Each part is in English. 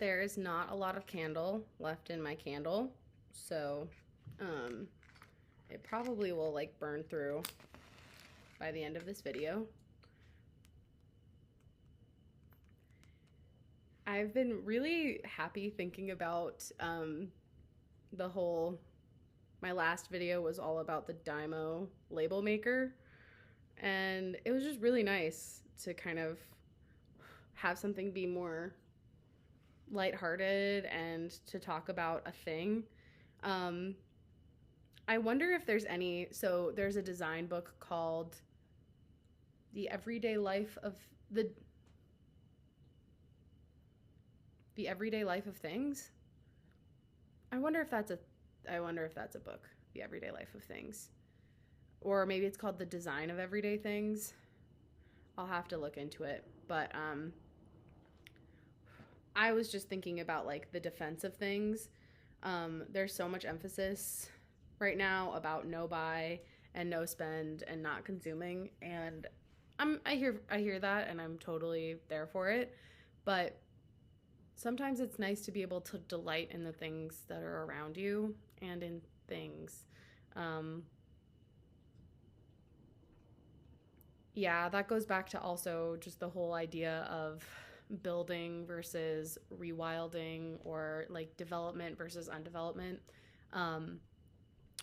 There is not a lot of candle left in my candle, so it probably will like burn through by the end of this video. I've been really happy thinking about the whole, my last video was all about the Dymo label maker, and it was just really nice to kind of have something be more lighthearted and to talk about a thing. I wonder if there's any, so there's a design book called The Everyday Life of The Everyday Life of Things. I wonder if that's a book, The Everyday Life of Things. Or maybe it's called The Design of Everyday Things. I'll have to look into it. But I was just thinking about like the defense of things. There's so much emphasis right now about no buy and no spend and not consuming, and I hear that, and I'm totally there for it. But sometimes it's nice to be able to delight in the things that are around you and in things. Yeah, that goes back to also just the whole idea of building versus rewilding, or like development versus undevelopment,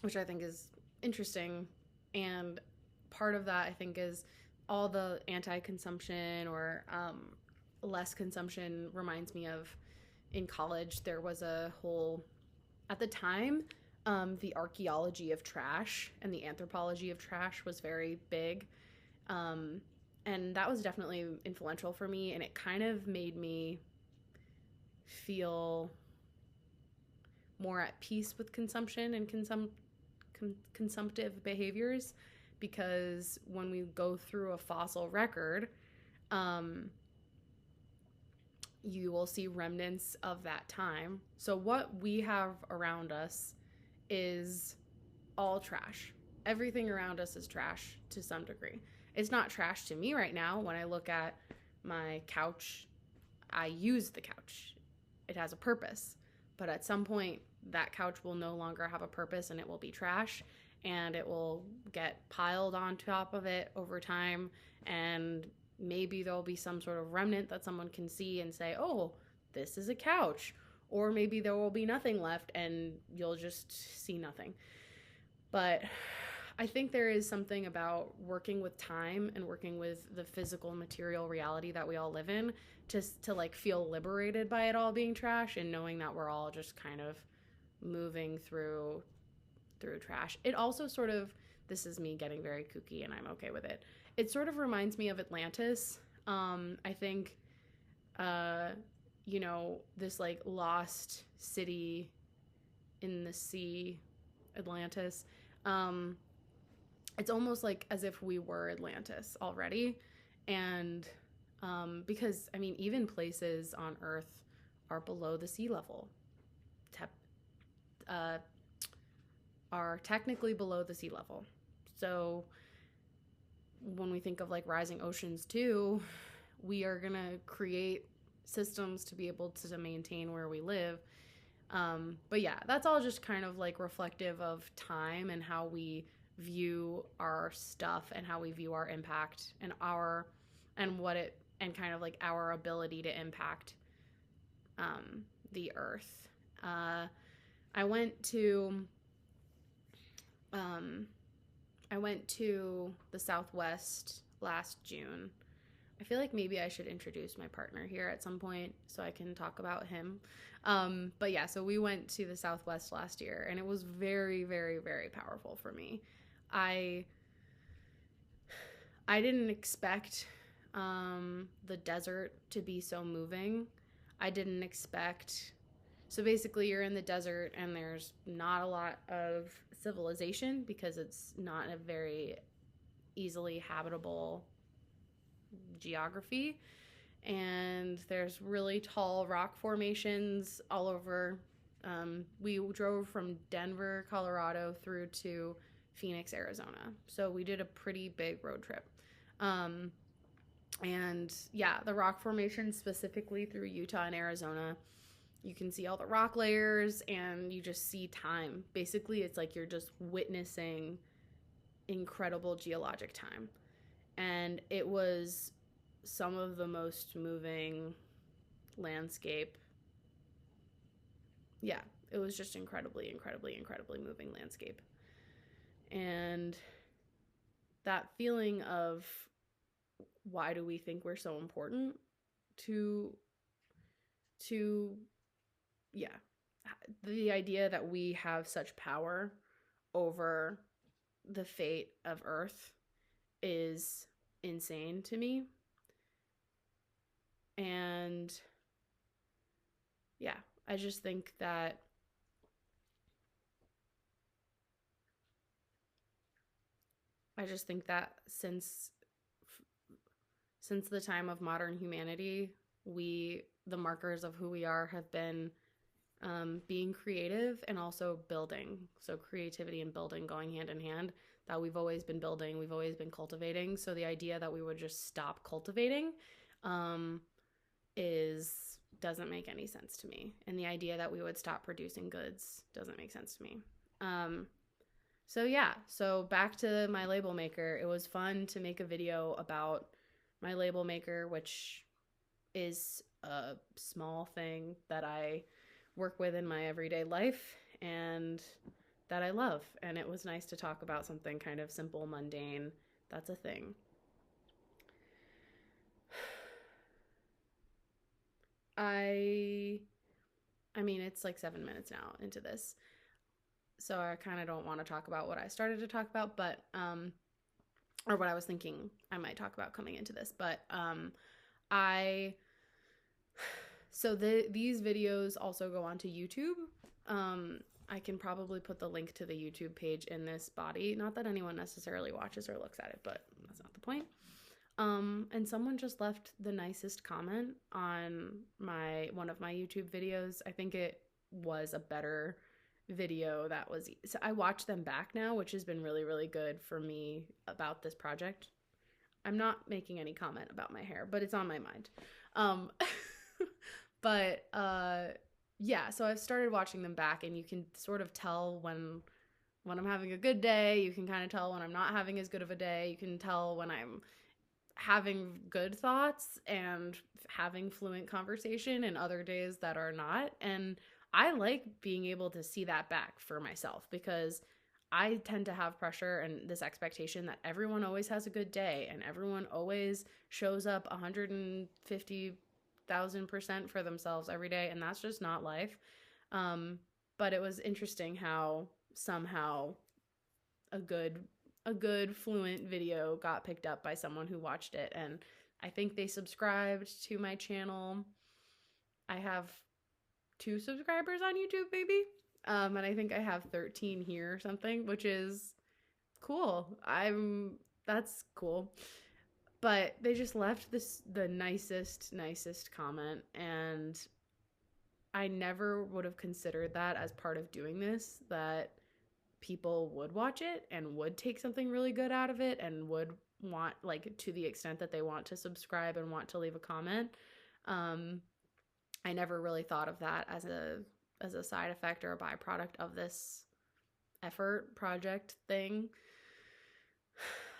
which I think is interesting. And part of that, I think, is all the anti-consumption or less consumption reminds me of in college, there was a whole, at the time, the archaeology of trash and the anthropology of trash was very big. And that was definitely influential for me, and it kind of made me feel more at peace with consumption and consumptive behaviors, because when we go through a fossil record, you will see remnants of that time. So what we have around us is all trash. Everything around us is trash to some degree. It's not trash to me right now. When I look at my couch, I use the couch. It has a purpose. But at some point, that couch will no longer have a purpose, and it will be trash, and it will get piled on top of it over time, and maybe there'll be some sort of remnant that someone can see and say, oh, this is a couch. Or maybe there will be nothing left and you'll just see nothing. But I think there is something about working with time and working with the physical material reality that we all live in to like feel liberated by it all being trash, and knowing that we're all just kind of moving through trash. It also sort of, this is me getting very kooky and I'm okay with it. It sort of reminds me of Atlantis. I think, this like lost city in the sea, Atlantis. It's almost like as if we were Atlantis already. And because, I mean, even places on Earth are below the sea level, are technically below the sea level. So when we think of like rising oceans too, we are going to create systems to be able to maintain where we live. But yeah, that's all just kind of like reflective of time and how we view our stuff and how we view our impact and kind of like our ability to impact the earth. I went to the Southwest last June. I feel like maybe I should introduce my partner here at some point so I can talk about him. But yeah, so we went to the Southwest last year, and it was very, very, very powerful for me. I didn't expect the desert to be so moving. I didn't expect... So basically, you're in the desert, and there's not a lot of civilization because it's not a very easily habitable geography. And there's really tall rock formations all over. We drove from Denver, Colorado, through to Phoenix, Arizona. So we did a pretty big road trip. And yeah, the rock formations specifically through Utah and Arizona You can see all the rock layers and you just see time. Basically, it's like you're just witnessing incredible geologic time. And it was some of the most moving landscape. Yeah, it was just incredibly, incredibly, incredibly moving landscape. And that feeling of why do we think we're so important to yeah, the idea that we have such power over the fate of Earth is insane to me. And yeah, I just think that since the time of modern humanity, the markers of who we are have been being creative and also building. So creativity and building going hand in hand, that we've always been building, we've always been cultivating. So the idea that we would just stop cultivating doesn't make any sense to me. And the idea that we would stop producing goods doesn't make sense to me. So back to my label maker. It was fun to make a video about my label maker, which is a small thing that I work with in my everyday life and that I love. And it was nice to talk about something kind of simple, mundane. That's a thing. I mean, it's like 7 minutes now into this, so I kind of don't want to talk about what I started to talk about, but or what I was thinking I might talk about coming into this, but these videos also go onto YouTube. I can probably put the link to the YouTube page in this body. Not that anyone necessarily watches or looks at it, but that's not the point. And someone just left the nicest comment on one of my YouTube videos. I think it was a better video so I watch them back now, which has been really, really good for me about this project. I'm not making any comment about my hair, but it's on my mind. So I've started watching them back, and you can sort of tell when I'm having a good day. You can kind of tell when I'm not having as good of a day. You can tell when I'm having good thoughts and having fluent conversation, and other days that are not. And I like being able to see that back for myself, because I tend to have pressure and this expectation that everyone always has a good day and everyone always shows up 150,000% for themselves every day, and that's just not life. But it was interesting how somehow a good fluent video got picked up by someone who watched it, and I think they subscribed to my channel. I have 2 subscribers on YouTube, maybe. And I think I have 13 here or something, which is cool. That's cool. But they just left the nicest comment, and I never would have considered that as part of doing this, that people would watch it and would take something really good out of it and would want, like, to the extent that they want to subscribe and want to leave a comment. I never really thought of that as a side effect or a byproduct of this effort project thing.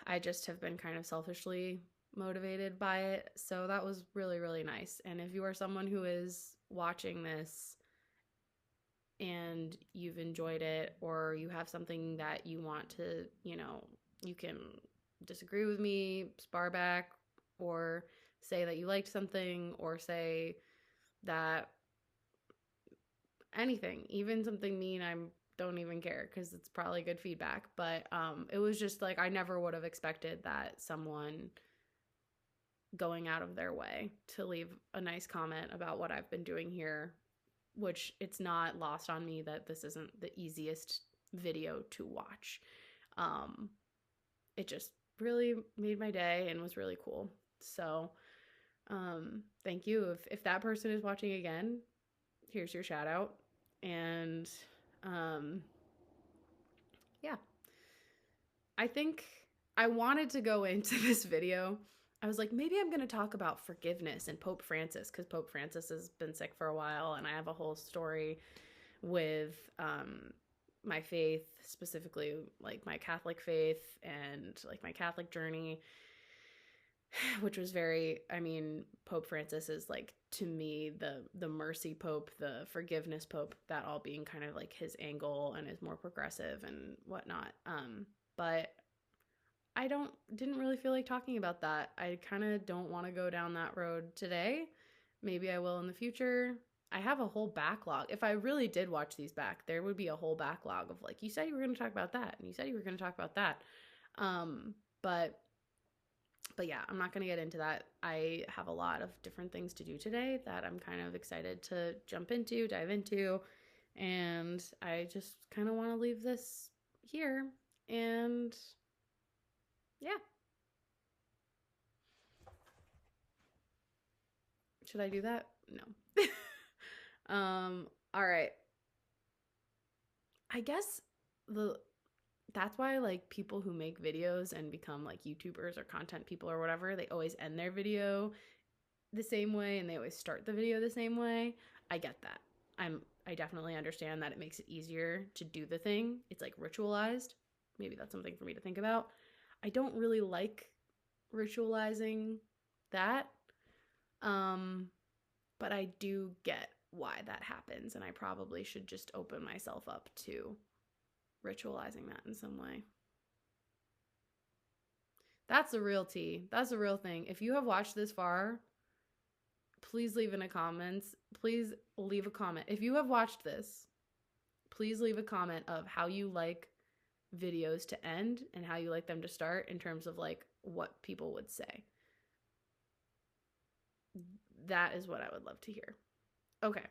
I just have been kind of selfishly motivated by it. So that was really, really nice. And if you are someone who is watching this and you've enjoyed it, or you have something that you want to, you can disagree with me, spar back, or say that you liked something, or say that anything, even something mean, I don't even care, because it's probably good feedback. But it was just like, I never would have expected that someone going out of their way to leave a nice comment about what I've been doing here, which it's not lost on me that this isn't the easiest video to watch. It just really made my day and was really cool. So thank you. If that person is watching again, here's your shout out. And I think I wanted to go into this video I was like, maybe I'm going to talk about forgiveness and Pope Francis, because Pope Francis has been sick for a while, and I have a whole story with my faith, specifically like my Catholic faith and like my Catholic journey, which was very, I mean, Pope Francis is like, to me, the mercy pope, the forgiveness pope, that all being kind of like his angle and is more progressive and whatnot. But I didn't really feel like talking about that. I kind of don't want to go down that road today. Maybe I will in the future. I have a whole backlog. If I really did watch these back, there would be a whole backlog of like, you said you were going to talk about that, and you said you were going to talk about that. But yeah, I'm not going to get into that. I have a lot of different things to do today that I'm kind of excited to dive into, and I just kind of want to leave this here. And yeah. Should I do that? No. All right. I guess that's why like people who make videos and become like YouTubers or content people or whatever, they always end their video the same way and they always start the video the same way. I get that. I definitely understand that it makes it easier to do the thing. It's like ritualized. Maybe that's something for me to think about. I don't really like ritualizing that. But I do get why that happens, and I probably should just open myself up to ritualizing that in some way. That's the real tea. That's the real thing. If you have watched this far, please leave in the comments. Please leave a comment. If you have watched this, please leave a comment of how you like videos to end and how you like them to start in terms of like what people would say. That is what I would love to hear. Okay.